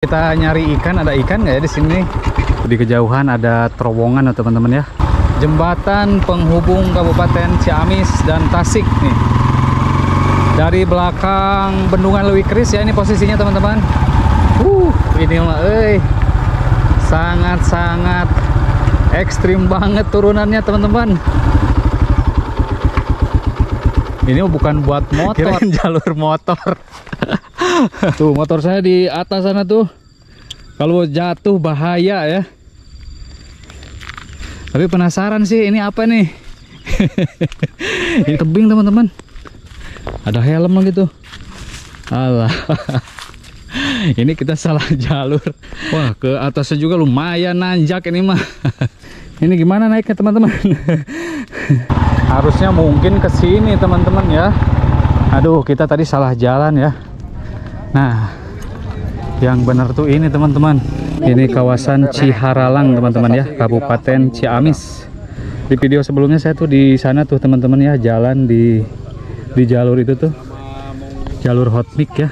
Kita nyari ikan, ada ikan nggak ya di sini? Di kejauhan ada terowongan teman-teman ya. Jembatan penghubung Kabupaten Ciamis dan Tasik nih. Dari belakang Bendungan Leuwi Keris ya ini posisinya teman-teman. Ini mah sangat-sangat ekstrim banget turunannya teman-teman. Ini bukan buat motor, kirain jalur motor. Tuh motor saya di atas sana tuh. Kalau jatuh bahaya ya. Tapi penasaran sih ini apa nih? Ini tebing teman-teman. Ada helm gitu. Alah. Ini kita salah jalur. Wah, ke atasnya juga lumayan nanjak ini mah. Ini gimana naiknya teman-teman? Harusnya mungkin ke sini teman-teman ya. Aduh, kita tadi salah jalan ya. Nah, yang benar tuh ini teman-teman. Ini kawasan Ciharalang teman-teman ya, Kabupaten Ciamis. Di video sebelumnya saya tuh di sana tuh teman-teman ya, jalan di jalur itu tuh, jalur hot mix ya.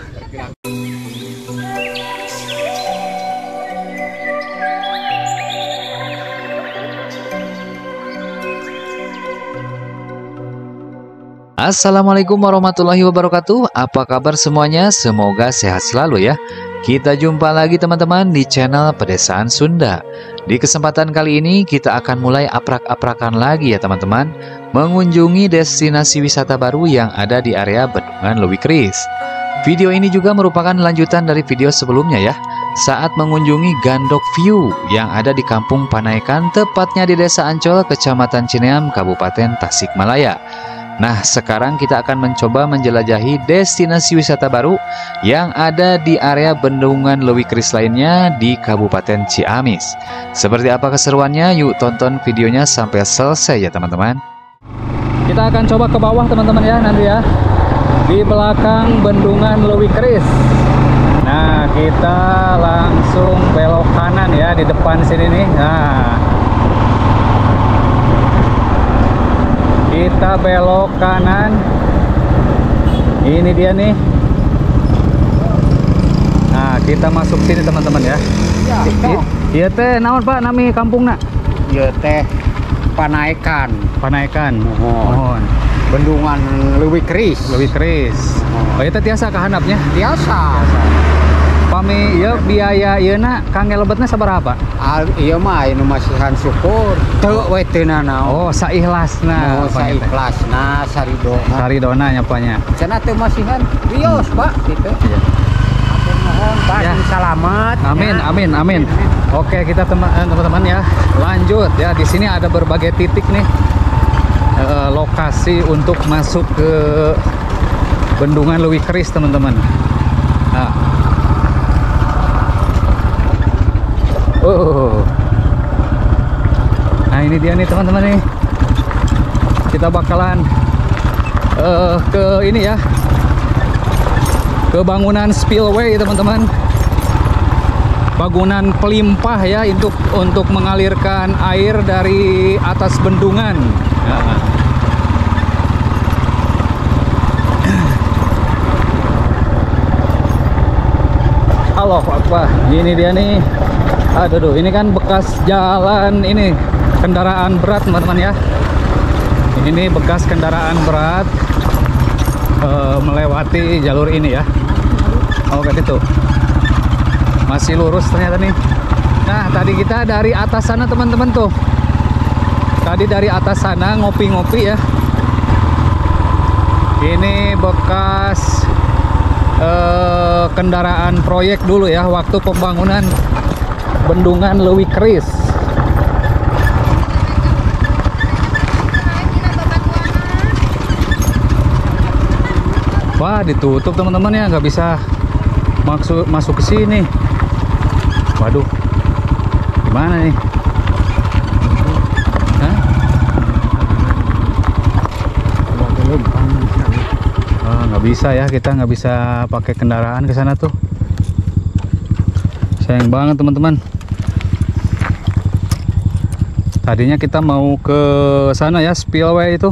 Assalamualaikum warahmatullahi wabarakatuh. Apa kabar semuanya? Semoga sehat selalu ya. Kita jumpa lagi teman-teman di channel Pedesaan Sunda. Di kesempatan kali ini kita akan mulai aprak-aprakan lagi ya teman-teman, mengunjungi destinasi wisata baru yang ada di area Bendungan Leuwi Keris. Video ini juga merupakan lanjutan dari video sebelumnya ya, saat mengunjungi Gandok View yang ada di Kampung Panaikan, tepatnya di Desa Ancol, Kecamatan Cineam, Kabupaten Tasikmalaya. Nah, sekarang kita akan mencoba menjelajahi destinasi wisata baru yang ada di area Bendungan Leuwi Keris lainnya di Kabupaten Ciamis. Seperti apa keseruannya? Yuk tonton videonya sampai selesai ya teman-teman. Kita akan coba ke bawah teman-teman ya nanti ya. Di belakang Bendungan Leuwi Keris. Nah, kita langsung belok kanan ya di depan sini nih. Nah, kita belok kanan. Ini dia nih. Nah, kita masuk sini teman-teman ya. Iya teh, naon Pak nami kampungna? Ieu teh Panaikan. Panaikan. Mohon. Bendungan Leuwi Keris. Leuwi Keris. Oh, itu tiasa kahandapnya? Biasa. Pami ieu biaya ieuna kangge lebetna sabaraha Pak? Ieu mah anu masihan syukur. Teu we teu nanaon. Oh, saikhlasna. Saikhlasna saridona. Saridona nyapanya. Cenah teu masihan bios, Pak, kitu. Iya. Atur nuhun, Pak, Ya. salamet. Amin, Ya. amin, amin. Oke, kita teman-teman ya, lanjut ya. Di sini ada berbagai titik nih, lokasi untuk masuk ke Bendungan Leuwi Keris teman-teman. Nah, nah ini dia nih teman-teman nih. Kita bakalan ke ini ya, ke bangunan spillway teman-teman. Bangunan pelimpah ya untuk mengalirkan air dari atas bendungan. Nah. Halo Pak, ini dia nih. Aduh, ini kan bekas jalan ini kendaraan berat teman-teman ya. Ini bekas kendaraan berat melewati jalur ini ya. Oh kayak gitu. Masih lurus ternyata nih. Nah, tadi kita dari atas sana teman-teman tuh. Tadi dari atas sana ngopi-ngopi ya. Ini bekas kendaraan proyek dulu ya, waktu pembangunan Bendungan Leuwi Keris. Wah, ditutup teman-teman ya, nggak bisa masuk ke sini. Waduh, gimana nih? Hah? Nggak bisa ya, kita nggak bisa pakai kendaraan ke sana tuh. Sayang banget teman-teman. Tadinya kita mau ke sana ya, spillway itu.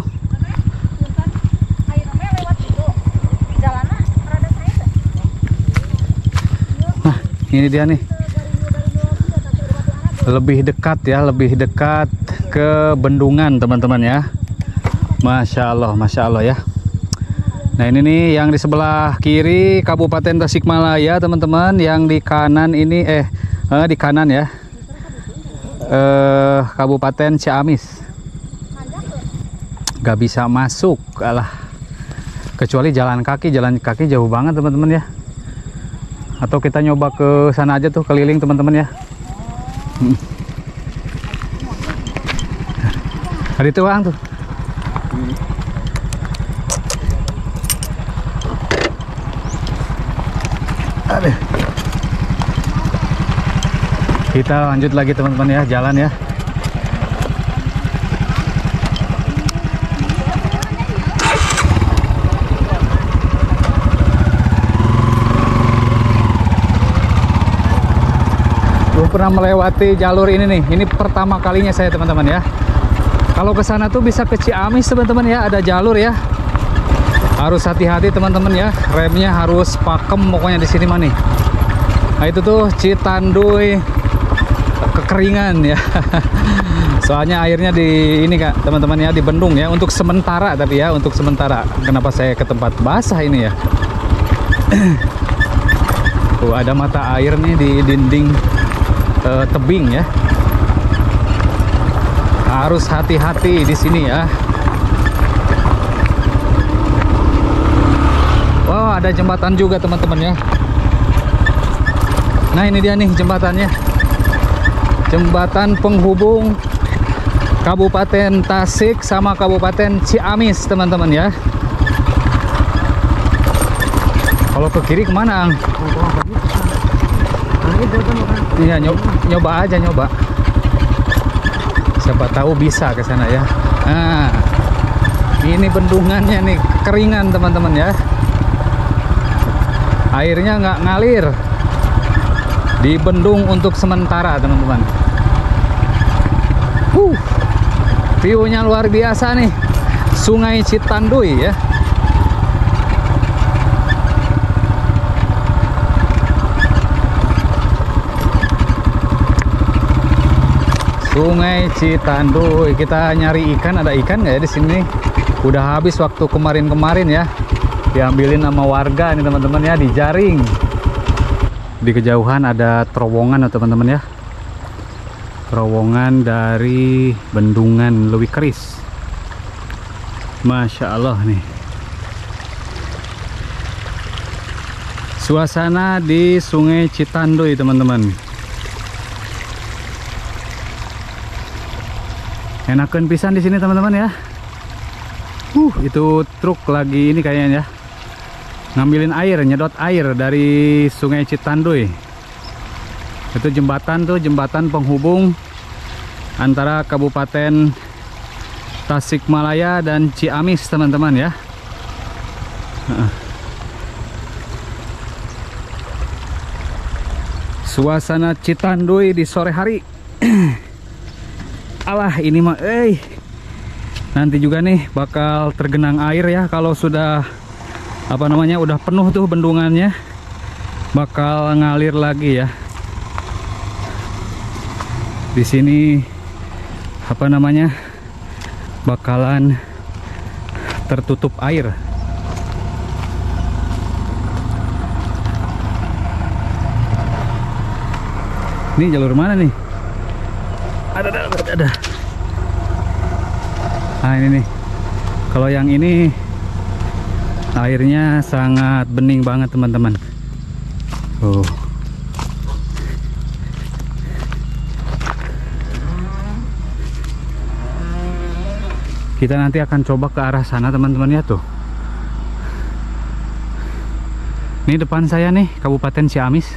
ini dia nih. Lebih dekat ya, lebih dekat ke bendungan teman-teman ya. Masya Allah ya. Nah ini nih yang di sebelah kiri Kabupaten Tasikmalaya teman-teman. Yang di kanan ini di kanan ya, Kabupaten Ciamis. Gak bisa masuk, alah. Kecuali jalan kaki jauh banget teman-teman ya. Atau kita nyoba ke sana aja tuh, keliling teman-teman ya. Ada itu Bang tuh. Aduh. Kita lanjut lagi teman-teman ya, jalan ya. Belum pernah melewati jalur ini nih. Ini pertama kalinya saya teman-teman ya. Kalau ke sana tuh bisa ke Ciamis teman-teman ya, ada jalur ya. Harus hati-hati teman-teman ya. Remnya harus pakem pokoknya di sini mah nih. Nah itu tuh Citanduy kekeringan ya. Soalnya airnya di ini Kak teman-teman ya, di bendung ya, untuk sementara tapi ya, untuk sementara. Kenapa saya ke tempat basah ini ya? Tuh ada mata air nih di dinding tebing ya. Harus hati-hati di sini ya. Wow, ada jembatan juga teman-teman ya. Nah ini dia nih jembatannya. Jembatan penghubung Kabupaten Tasik sama Kabupaten Ciamis teman-teman ya. Kalau ke kiri kemana Ang? Iya nyoba aja nyoba. Siapa tahu bisa ke sana ya. Nah, ini bendungannya nih, kekeringan teman-teman ya. Airnya nggak ngalir. Di bendung untuk sementara teman-teman. View-nya luar biasa nih. Sungai Citanduy ya. Sungai Citanduy. Kita nyari ikan, ada ikan nggak ya di sini? Udah habis waktu kemarin-kemarin ya. Diambilin sama warga nih teman-teman ya, dijaring. Di kejauhan ada terowongan teman-teman ya. Terowongan dari bendungan Leuwi Keris. Masya Allah nih. Suasana di Sungai Citanduy teman-teman. Enakan pisan di sini teman-teman ya. Itu truk lagi ini kayaknya ya. Ngambilin air, nyedot air dari Sungai Citanduy. Itu jembatan tuh, jembatan penghubung antara Kabupaten Tasikmalaya dan Ciamis teman-teman ya. Suasana Citanduy di sore hari. Alah ini mah nanti juga nih bakal tergenang air ya, kalau sudah udah penuh tuh bendungannya, bakal ngalir lagi ya. Di sini bakalan tertutup air. Ini jalur mana nih? Ada. Nah ini nih. Kalau yang ini airnya sangat bening banget teman-teman. Kita nanti akan coba ke arah sana teman-teman ya tuh. Ini depan saya nih Kabupaten Ciamis.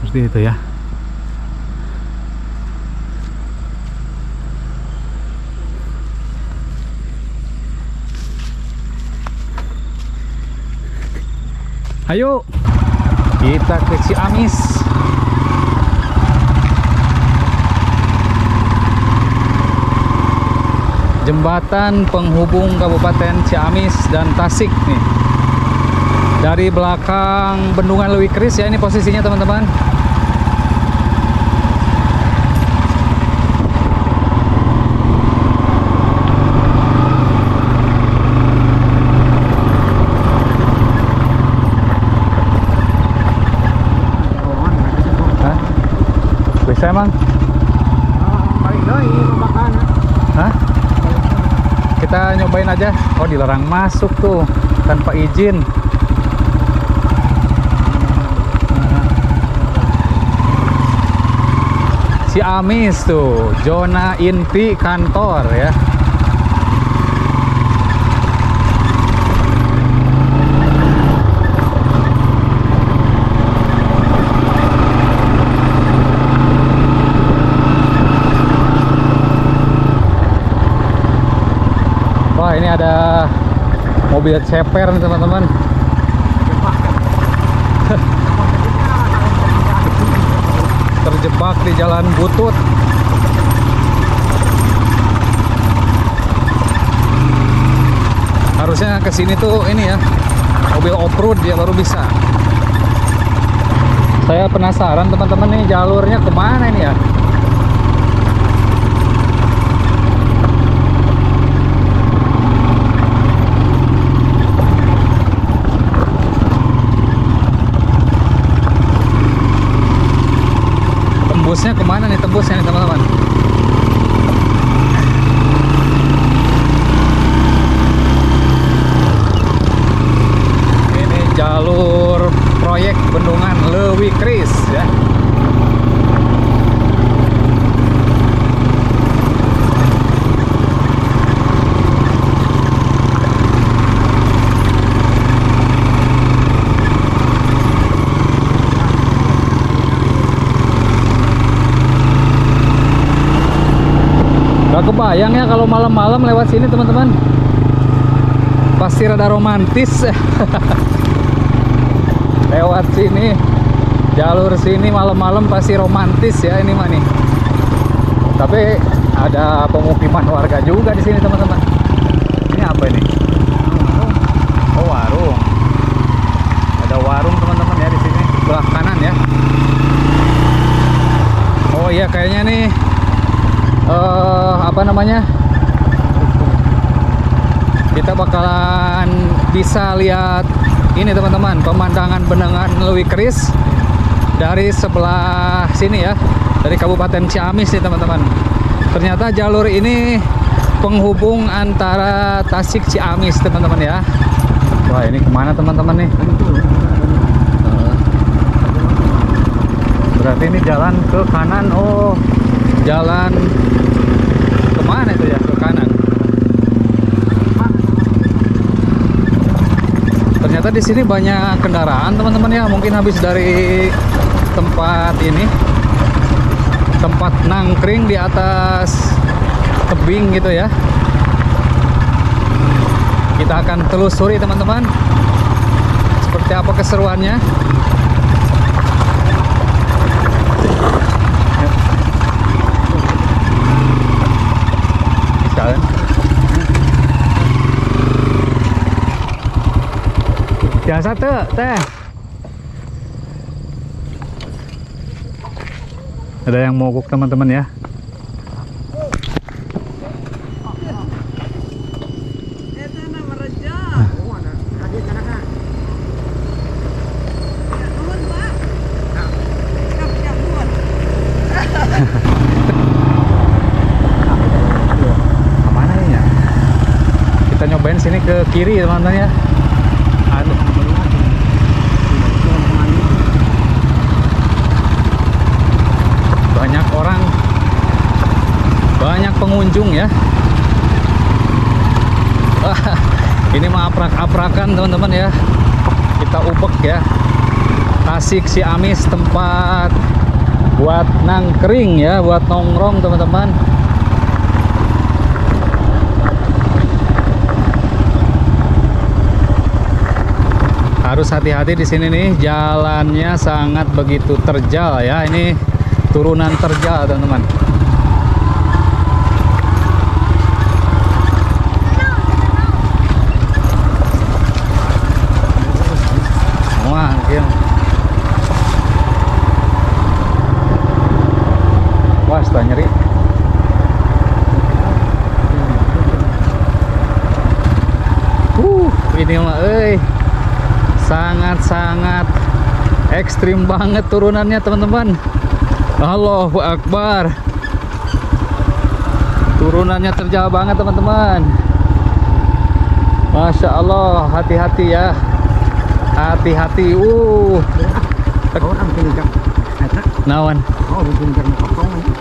Seperti itu ya. Ayo kita ke Ciamis. Jembatan penghubung Kabupaten Ciamis dan Tasik nih. dari belakang Bendungan Leuwi Keris ya, ini posisinya teman-teman. Hah? Bisa emang? Balik deui makan. Hah? Kita nyobain aja. Oh, dilarang masuk tuh tanpa izin. Ciamis tuh, zona inti kantor ya. Wah, ini ada mobil ceper nih teman-teman. Terjebak di jalan butut. Harusnya kesini tuh ini ya, mobil off-road dia baru bisa. Saya penasaran teman-teman nih, jalurnya kemana ini ya? Tembusnya kemana nih, tembusnya nih teman-teman? Ini jalur proyek Bendungan Leuwi Keris ya. Gak kebayang ya kalau malam-malam lewat sini teman-teman. Pasti rada romantis. Lewat sini, jalur sini malam-malam pasti romantis ya ini mah nih. Tapi ada pemukiman warga juga di sini teman-teman. Ini apa ini? Oh, warung. Ada warung teman-teman ya di sini, sebelah kanan ya. Oh iya, kayaknya nih apa namanya, kita bakalan bisa lihat ini teman-teman, pemandangan Bendungan Leuwi Keris dari sebelah sini ya, dari Kabupaten Ciamis nih teman-teman. Ternyata jalur ini penghubung antara Tasik Ciamis teman-teman ya. Wah, ini kemana teman-teman nih? Berarti ini jalan ke kanan. Oh, jalan kemana itu ya, ke kanan. Ternyata di sini banyak kendaraan teman-teman ya, mungkin habis dari tempat ini, tempat nangkring di atas tebing gitu ya. Kita akan telusuri teman-teman, seperti apa keseruannya. Biasa tuh teh. Ada yang mogok teman-teman ya. Kemana ini ya? Kita nyobain sini ke kiri teman-teman ya. Aduh. Banyak orang, banyak pengunjung ya. Wah, ini mah aprak-aprakan teman-teman ya. Kita ubek ya. Tasik Ciamis, tempat buat nangkring ya, buat nongkrong teman-teman. Harus hati-hati di sini nih, jalannya sangat begitu terjal ya. Ini turunan terjal teman-teman. ini mah, sangat-sangat ekstrim banget turunannya teman-teman. Allahu Akbar. Turunannya terjal banget teman-teman. Masya Allah, hati-hati ya, hati-hati. Nawan.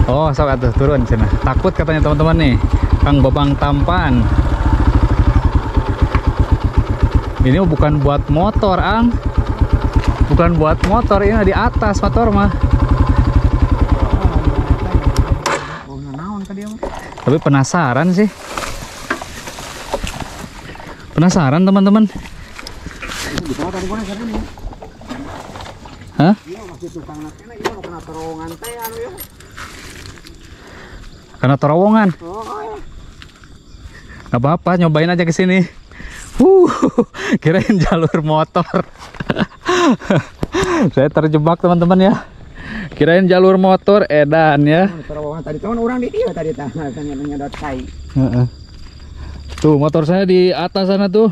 Oh, sok atuh turun sana. Takut katanya teman-teman nih, Kang Babang Tampan. Ini bukan buat motor, Ang. Bukan buat motor, ini di atas motor mah. Tapi penasaran sih. Penasaran teman-teman. Hah? Karena terowongan. Gak apa-apa, nyobain aja ke sini. Kirain jalur motor. Saya terjebak teman-teman ya. Kirain jalur motor edan ya. Terowongan tadi kan orang di dia tadi tanya tai. Tuh motor saya di atas sana tuh.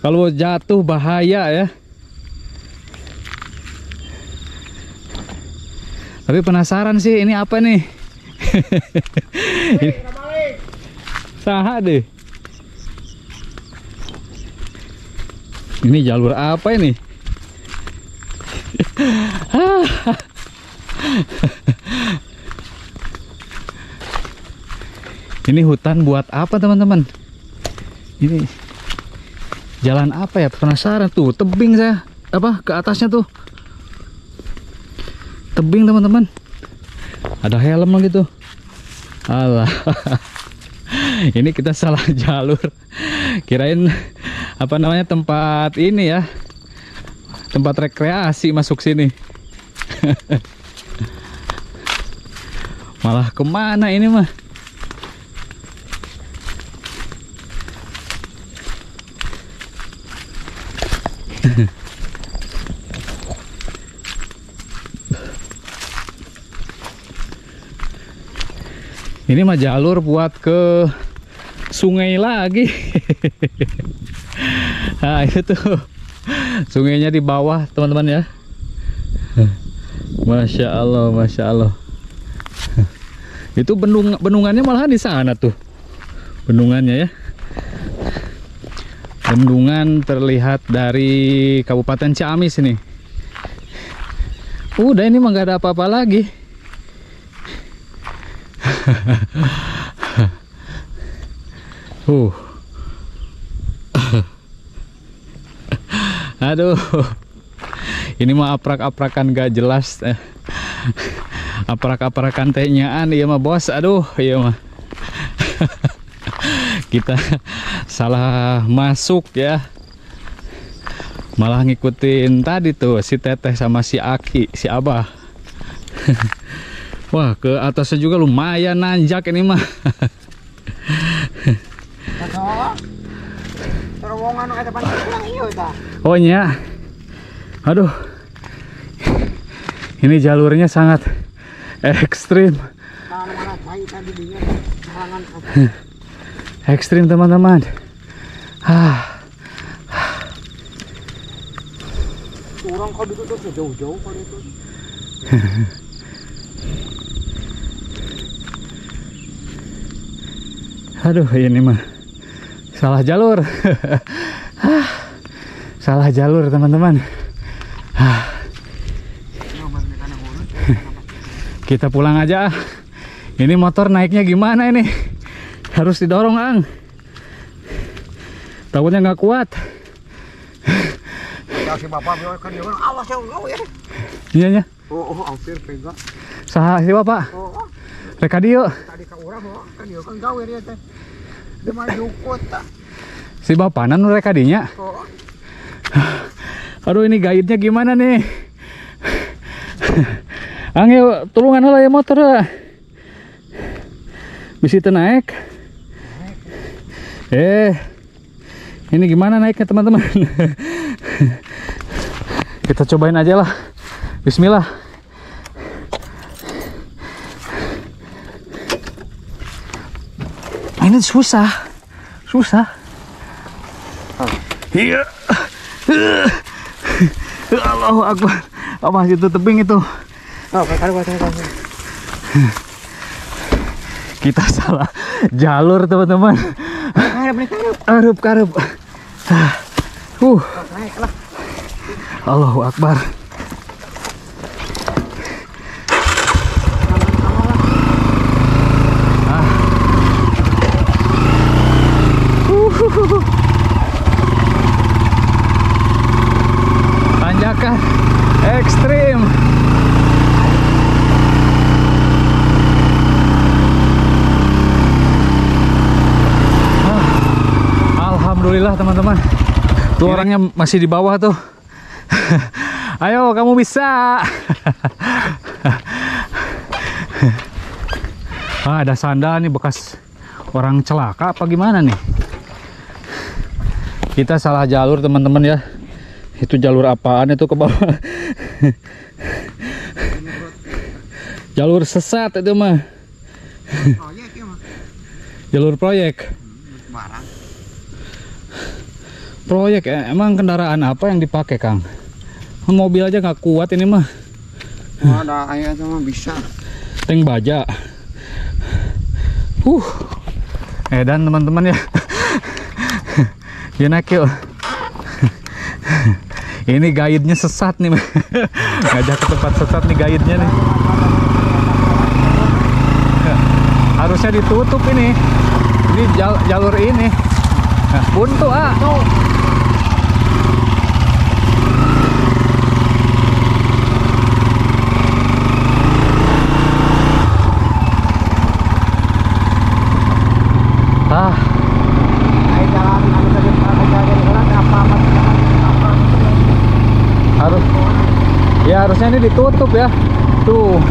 Kalau jatuh bahaya ya. Tapi penasaran sih ini apa nih? Saha deh. Ini jalur apa ini? Ini hutan buat apa teman-teman? Ini jalan apa ya? Penasaran tuh, tebing saya. Apa ke atasnya tuh? Tebing teman-teman. Ada helm lagi tuh. Alah. Ini kita salah jalur. Kirain apa namanya tempat ini ya. Tempat rekreasi masuk sini. Malah kemana ini mah? Ini mah jalur buat ke sungai lagi. Nah itu tuh sungainya di bawah teman-teman ya. Masya Allah, Masya Allah. Itu bendungannya malahan di sana tuh. Bendungannya ya. Bendungan terlihat dari Kabupaten Ciamis ini. Udah ini mah gak ada apa-apa lagi. Aduh, ini mah aprak-aprakan gak jelas. Aprak-aprakan tehnyaan iya mah bos. Aduh, iya mah. Kita salah masuk ya. Malah ngikutin tadi tuh si Teteh sama si Aki, si Abah. Wah, ke atasnya juga lumayan nanjak ini mah. Terowongan ada panjang iyo ta. Oh nya. Aduh. Ini jalurnya sangat ekstrim. Ekstrim teman-teman. Orang kau duduk tuh jauh-jauh kau itu. Aduh, ini mah salah jalur. Salah jalur teman-teman. Kita pulang aja. Ini motor naiknya gimana ini? Harus didorong, Ang. Takutnya nggak kuat. Ya si bapak kan dia awas ya ya. Iya nya. Oh, hampir pegang. Saha si bapak? Oh. Reka dieu. Tadi ka urang kan dia kan gawe dia teh. Dia mah jukut ta. Si bapanan reka dinya. Oh. Aduh, ini gaidnya gimana nih? Ang ya tulungan heula ya motor lah. Bisa naik. Ini gimana naiknya teman-teman? Kita cobain aja lah. Bismillah. Ini susah. Iya. Allahu Akbar. Apa itu tebing itu? Oh, Kita salah jalur teman-teman. Karup. Allahu Akbar. Tanjakan ekstrim. Alhamdulillah teman-teman. Tuh orangnya masih di bawah tuh. Ayo kamu bisa. Ada sandal nih bekas orang celaka apa gimana nih? Kita salah jalur teman-teman ya. Itu jalur apaan itu ke bawah? Jalur sesat itu mah. Jalur proyek. Proyek ya? Emang kendaraan apa yang dipakai Kang? Mobil aja nggak kuat ini mah. Ada ayah sama bisa. Tank baja. Edan teman-teman ya. Yuk naik yuk. Ini guide-nya sesat nih. Ngajak ke tempat sesat nih guide-nya nih. Harusnya ditutup ini. Ini jalur ini. Nah, buntu harusnya ini ditutup ya. Tuh.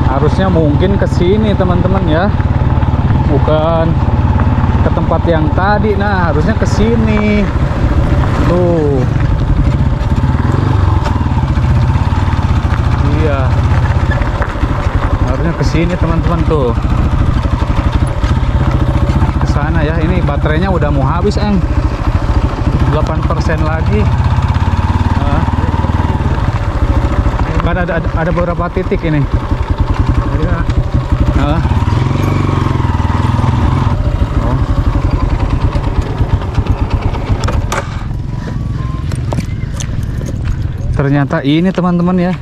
Harusnya mungkin ke sini teman-teman ya. Bukan ke tempat yang tadi. Nah, harusnya ke sini. Tuh. Iya. Harusnya ke sini teman-teman tuh. Ke sana ya. Ini baterainya udah mau habis, 8% lagi. Kan ada beberapa titik ini. Ternyata ini teman-teman ya,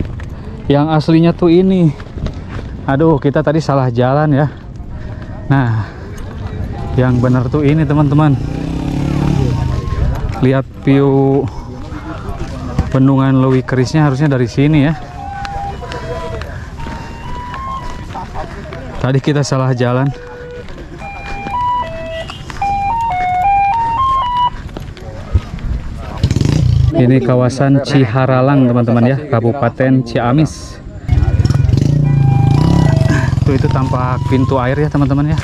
yang aslinya tuh ini. Aduh, kita tadi salah jalan ya. Nah, yang benar tuh ini teman-teman. Lihat view bendungan Lewi Kerisnya harusnya dari sini ya. Tadi kita salah jalan. Ini kawasan Ciharalang teman-teman ya, Kabupaten Ciamis. Tuh itu tampak pintu air ya teman-teman ya.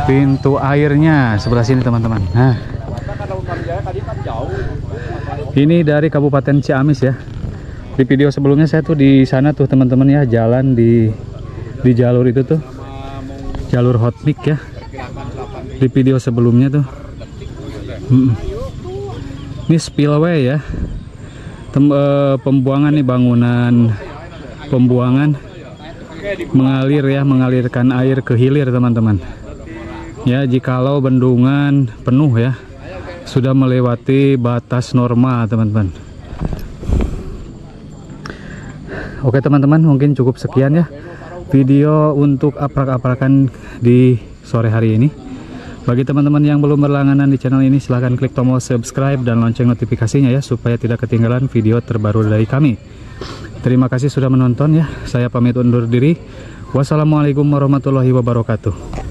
Pintu airnya sebelah sini teman-teman. Nah, ini dari Kabupaten Ciamis ya. Di video sebelumnya saya tuh di sana tuh teman-teman ya, jalan di jalur itu tuh, jalur hot mix ya. Di video sebelumnya tuh. Ini spillway ya, pembuangan nih, bangunan pembuangan mengalir ya, mengalirkan air ke hilir teman-teman ya. Jikalau bendungan penuh ya, sudah melewati batas norma teman-teman. Oke teman-teman, mungkin cukup sekian ya video untuk aprak-aprakan di sore hari ini. Bagi teman-teman yang belum berlangganan di channel ini, silahkan klik tombol subscribe dan lonceng notifikasinya ya, supaya tidak ketinggalan video terbaru dari kami. Terima kasih sudah menonton ya. Saya pamit undur diri. Wassalamualaikum warahmatullahi wabarakatuh.